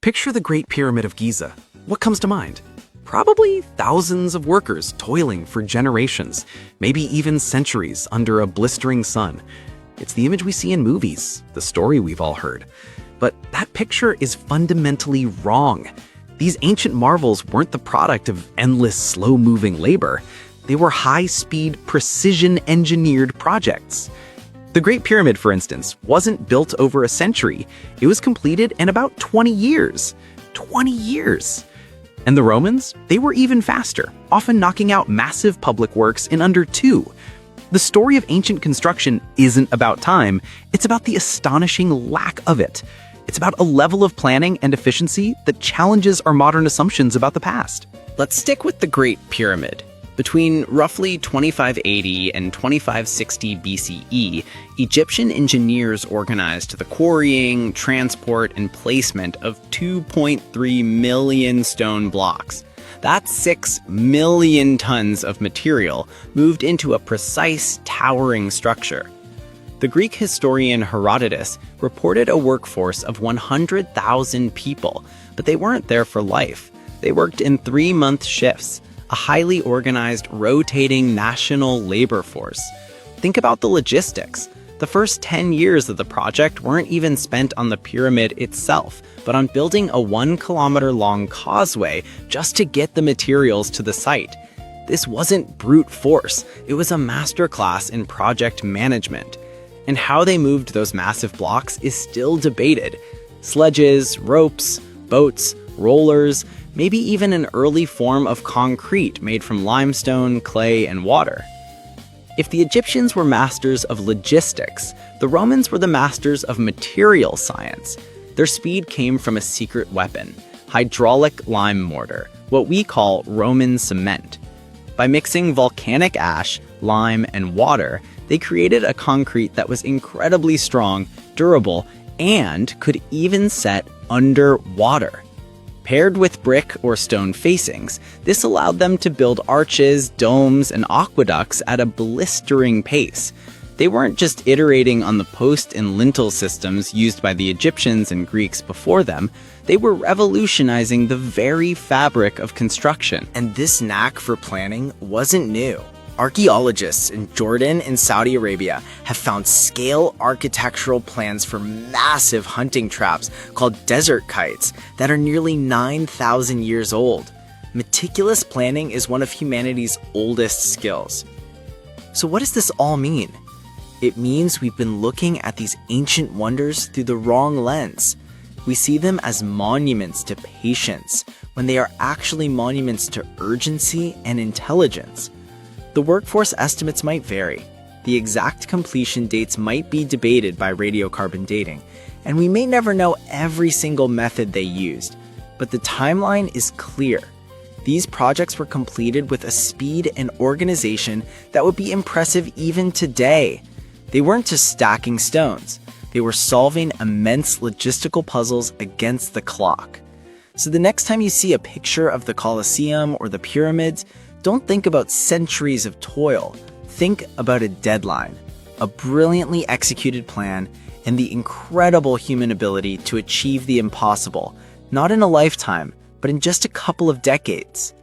Picture the Great Pyramid of Giza. What comes to mind? Probably thousands of workers toiling for generations, maybe even centuries under a blistering sun. It's the image we see in movies, the story we've all heard. But that picture is fundamentally wrong. These ancient marvels weren't the product of endless, slow-moving labor. They were high-speed, precision-engineered projects. The Great Pyramid, for instance, wasn't built over a century. It was completed in about 20 years. 20 years! And the Romans? They were even faster, often knocking out massive public works in under 2. The story of ancient construction isn't about time, it's about the astonishing lack of it. It's about a level of planning and efficiency that challenges our modern assumptions about the past. Let's stick with the Great Pyramid. Between roughly 2580 and 2560 BCE, Egyptian engineers organized the quarrying, transport, and placement of 2.3 million stone blocks. That's 6 million tons of material moved into a precise, towering structure. The Greek historian Herodotus reported a workforce of 100,000 people, but they weren't there for life. They worked in 3-month shifts, a highly organized, rotating national labor force. Think about the logistics. The first 10 years of the project weren't even spent on the pyramid itself, but on building a 1-kilometer-long causeway just to get the materials to the site. This wasn't brute force, it was a masterclass in project management. And how they moved those massive blocks is still debated. Sledges, ropes, boats, rollers, maybe even an early form of concrete made from limestone, clay, and water. If the Egyptians were masters of logistics, the Romans were the masters of material science. Their speed came from a secret weapon, hydraulic lime mortar, what we call Roman cement. By mixing volcanic ash, lime, and water, they created a concrete that was incredibly strong, durable, and could even set underwater. Paired with brick or stone facings, this allowed them to build arches, domes, and aqueducts at a blistering pace. They weren't just iterating on the post and lintel systems used by the Egyptians and Greeks before them, they were revolutionizing the very fabric of construction. And this knack for planning wasn't new. Archaeologists in Jordan and Saudi Arabia have found scale architectural plans for massive hunting traps called desert kites that are nearly 9,000 years old. Meticulous planning is one of humanity's oldest skills. So what does this all mean? It means we've been looking at these ancient wonders through the wrong lens. We see them as monuments to patience, when they are actually monuments to urgency and intelligence. The workforce estimates might vary. The exact completion dates might be debated by radiocarbon dating, and we may never know every single method they used. But the timeline is clear. These projects were completed with a speed and organization that would be impressive even today. They weren't just stacking stones. They were solving immense logistical puzzles against the clock. So the next time you see a picture of the Colosseum or the pyramids, don't think about centuries of toil. Think about a deadline, a brilliantly executed plan, and the incredible human ability to achieve the impossible, not in a lifetime, but in just a couple of decades.